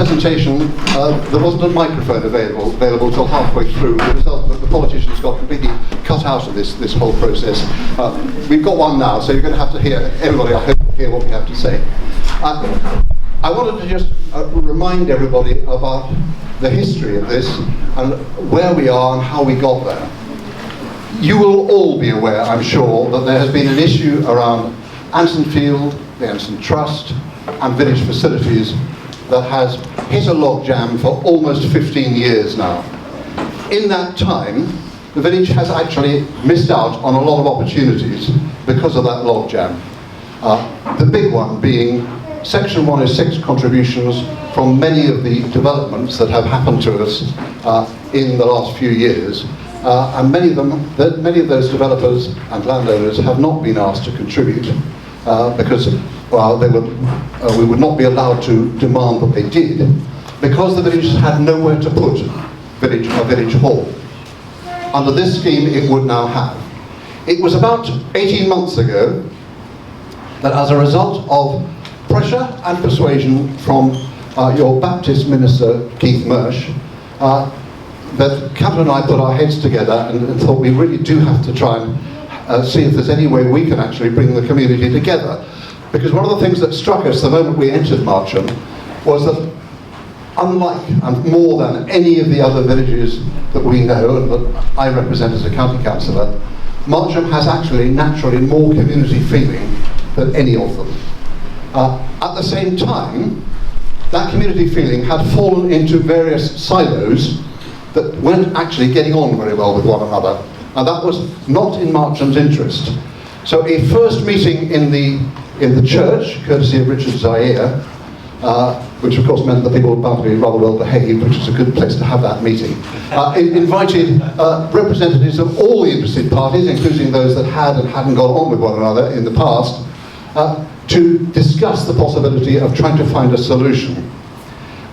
presentation, there wasn't a microphone available till halfway through. The result that the politicians got completely cut out of this whole process. We've got one now, so you're going to have to hear, everybody I hope will hear what we have to say. I wanted to just remind everybody about the history of this and where we are and how we got there. You will all be aware, I'm sure, that there has been an issue around Anson Field, the Anson Trust and village facilities that has hit a logjam for almost 15 years now. In that time, the village has actually missed out on a lot of opportunities because of that logjam. The big one being Section 106 contributions from many of the developments that have happened to us in the last few years. And many of those developers and landowners have not been asked to contribute because we would not be allowed to demand that they did, because the village had nowhere to put a village hall. Under this scheme it would now have. It was about 18 months ago that, as a result of pressure and persuasion from your Baptist minister Keith Mersch, that Catherine and I put our heads together and thought we really do have to try and see if there's any way we can actually bring the community together. Because one of the things that struck us the moment we entered Marcham was that, unlike and more than any of the other villages that we know and that I represent as a county councillor, Marcham has actually naturally more community feeling than any of them. At the same time, that community feeling had fallen into various silos that weren't actually getting on very well with one another, and that was not in Marcham's interest. So a first meeting in the church, courtesy of Richard Zaire, which of course meant that people were bound to be rather well behaved, which is a good place to have that meeting, invited representatives of all the interested parties, including those that had and hadn't got on with one another in the past, to discuss the possibility of trying to find a solution.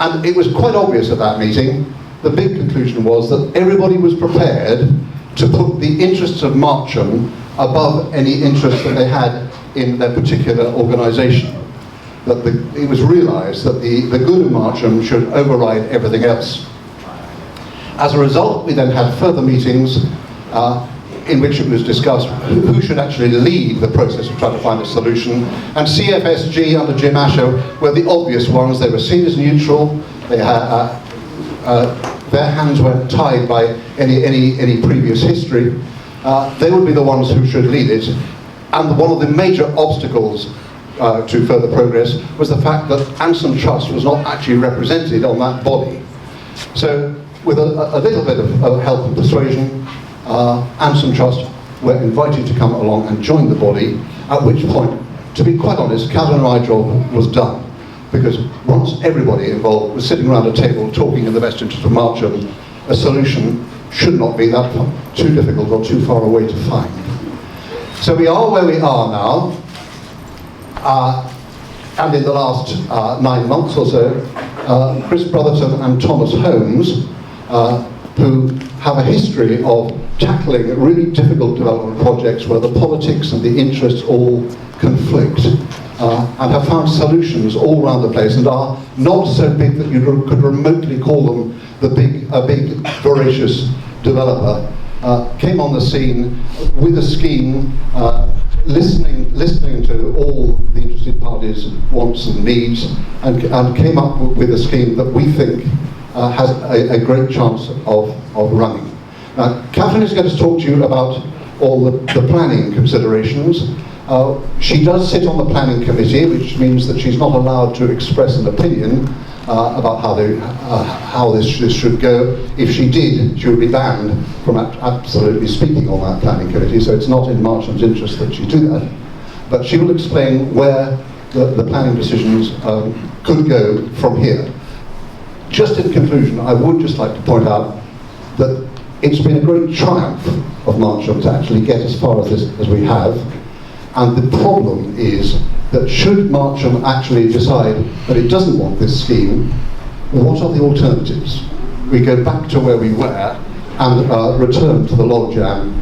And it was quite obvious at that meeting. The big conclusion was that everybody was prepared to put the interests of Marcham above any interest that they had in their particular organisation. That it was realised that the good of Marcham should override everything else. As a result, we then had further meetings in which it was discussed who should actually lead the process of trying to find a solution. And CFSG under Jim Asher were the obvious ones. They were seen as neutral. They had, their hands weren't tied by any previous history. They would be the ones who should lead it. And one of the major obstacles to further progress was the fact that Anson Trust was not actually represented on that body. So with a little bit of help and persuasion, Anson Trust were invited to come along and join the body, at which point, to be quite honest, Catherine and my job was done. Because once everybody involved was sitting around a table talking in the best interest of Marcham, a solution should not be that too difficult or too far away to find. So we are where we are now, and in the last 9 months or so, Chris Brotherton and Thomas Holmes, who have a history of tackling really difficult development projects where the politics and the interests all conflict, and have found solutions all around the place and are not so big that you could remotely call them a big voracious developer, came on the scene with a scheme, listening to all the interested parties' wants and needs, and came up with a scheme that we think has a great chance of running. Now, Catherine is going to talk to you about all the planning considerations. She does sit on the planning committee, which means that she's not allowed to express an opinion about how this should go. If she did, she would be banned from absolutely speaking on that planning committee, so it's not in Marcham's interest that she do that. But she will explain where the planning decisions could go from here. Just in conclusion, I would just like to point out that it's been a great triumph of Marcham to actually get as far as this as we have. And the problem is that should Marcham actually decide that it doesn't want this scheme, what are the alternatives? We go back to where we were and return to the logjam,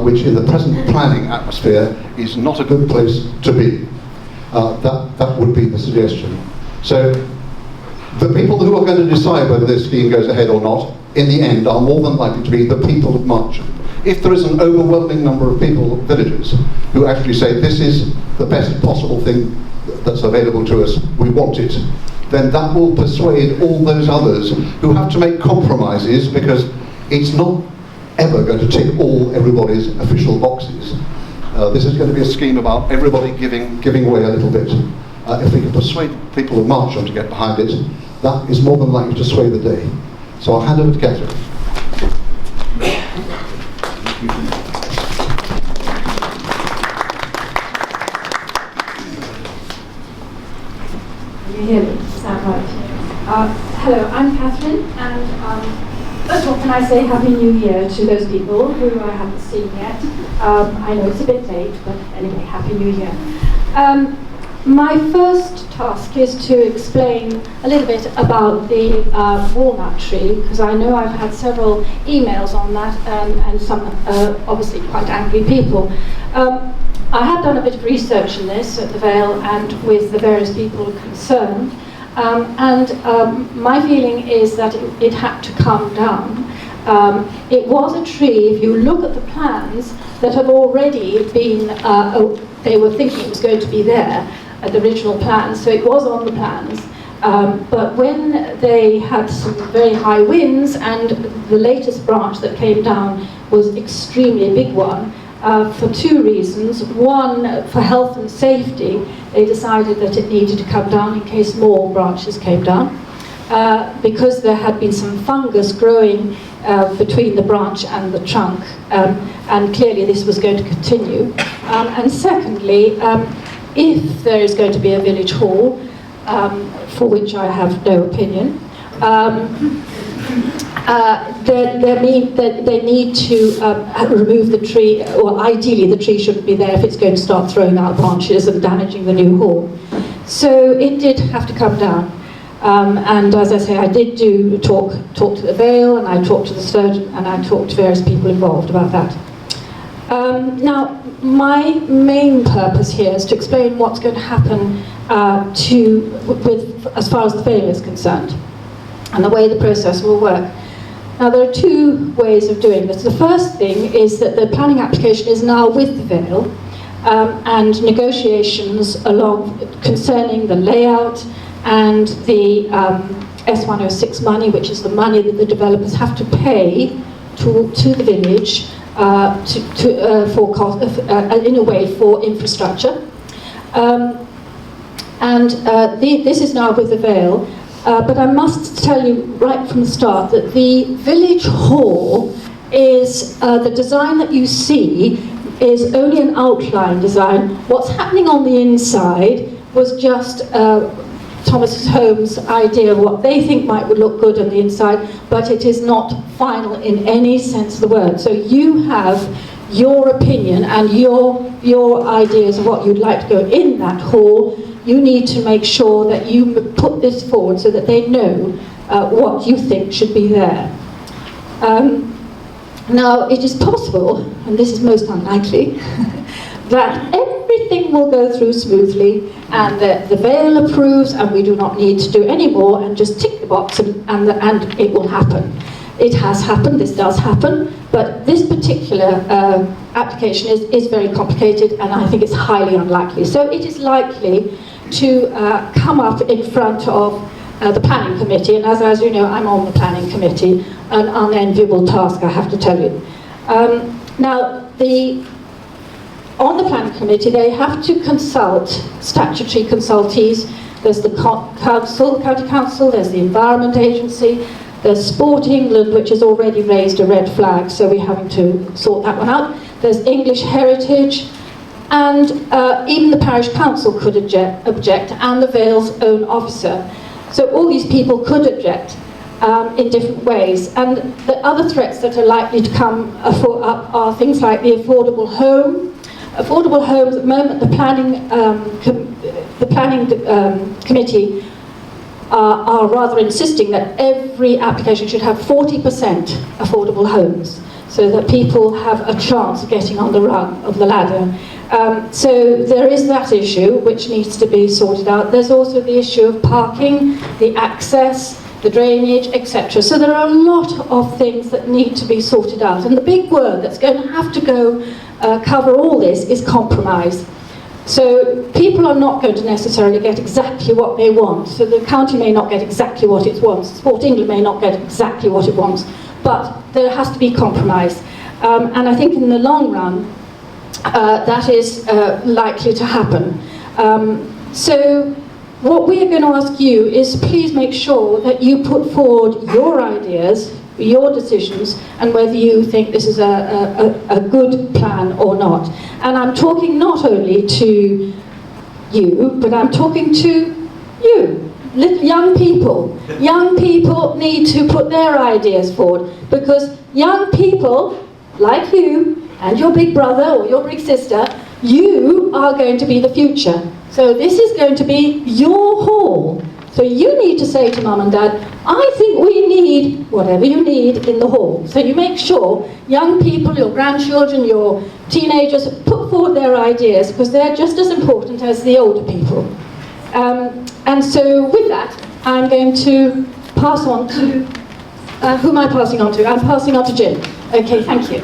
which in the present planning atmosphere is not a good place to be. That would be the suggestion. So The people who are going to decide whether this scheme goes ahead or not, in the end, are more than likely to be the people of Marcham. If there is an overwhelming number of people, villagers, who actually say this is the best possible thing that's available to us, we want it, then that will persuade all those others who have to make compromises, because it's not ever going to tick everybody's official boxes. This is going to be a scheme about everybody giving away a little bit. If we can persuade people of Marcham to get behind it, that is more than likely to sway the day. So I'll hand over to Catherine. Can you hear me? Is that right? Hello, I'm Catherine, and first of all, can I say Happy New Year to those people who I haven't seen yet. I know it's a bit late, but anyway, Happy New Year. My first task is to explain a little bit about the walnut tree, because I know I've had several emails on that, and some obviously quite angry people. I have done a bit of research in this at the Vale and with the various people concerned, and my feeling is that it had to come down. It was a tree, if you look at the plans, that have already been, they were thinking it was going to be there at the original plans, so it was on the plans. But when they had some very high winds, and the latest branch that came down was extremely big one, for two reasons. One, for health and safety, they decided that it needed to come down in case more branches came down, because there had been some fungus growing between the branch and the trunk, and clearly this was going to continue. And secondly, if there is going to be a village hall, for which I have no opinion, they need to remove the tree, or ideally the tree shouldn't be there if it's going to start throwing out branches and damaging the new hall. So it did have to come down. And as I say, I did talk to the Vale, and I talked to the surgeon, and I talked to various people involved about that. Now, my main purpose here is to explain what's going to happen as far as the Vale is concerned, and the way the process will work. Now, there are two ways of doing this. The first thing is that the planning application is now with the Vale, and negotiations concerning the layout and the S106 money, which is the money that the developers have to pay to the village in a way for infrastructure. This is now with the Vale. But I must tell you right from the start that the village hall is, the design that you see is only an outline design. What's happening on the inside was just Thomas Holmes' idea of what they think might look good on the inside, but it is not final in any sense of the word. So you have your opinion and your ideas of what you'd like to go in that hall. You need to make sure that you put this forward so that they know what you think should be there. Now, it is possible, and this is most unlikely, that everything will go through smoothly, and that the Vale approves, and we do not need to do any more, and just tick the box, and it will happen. It has happened, this does happen, but this particular application is very complicated, and I think it's highly unlikely. So it is likely to come up in front of the planning committee, and as you know, I'm on the planning committee, an unenviable task, I have to tell you. Now, on the planning committee, they have to consult statutory consultees. There's the county council, there's the Environment Agency, there's Sport England, which has already raised a red flag, so we're having to sort that one out. There's English Heritage, and even the parish council could object, and the Vale's own officer. So all these people could object in different ways. And the other threats that are likely to come up are things like the affordable home. Affordable homes, at the moment, the planning committee are rather insisting that every application should have 40% affordable homes. so that people have a chance of getting on the rung of the ladder. So there is that issue which needs to be sorted out. There's also the issue of parking, the access, the drainage, etc. So there are a lot of things that need to be sorted out. And the big word that's going to have to go cover all this is compromise. So people are not going to necessarily get exactly what they want. So the county may not get exactly what it wants. Sport England may not get exactly what it wants. But there has to be compromise. And I think in the long run, that is likely to happen. So what we are going to ask you is please make sure that you put forward your ideas, your decisions, and whether you think this is a good plan or not. And I'm talking not only to you, but I'm talking to you, little young people. Young people need to put their ideas forward, because young people like you and your big brother or your big sister, you are going to be the future. So this is going to be your hall. So you need to say to mum and dad, I think we need whatever you need in the hall. So you make sure young people, your grandchildren, your teenagers, put forward their ideas, because they're just as important as the older people. And so with that, I'm going to pass on to, who am I passing on to? I'm passing on to Jim. Okay, thank you.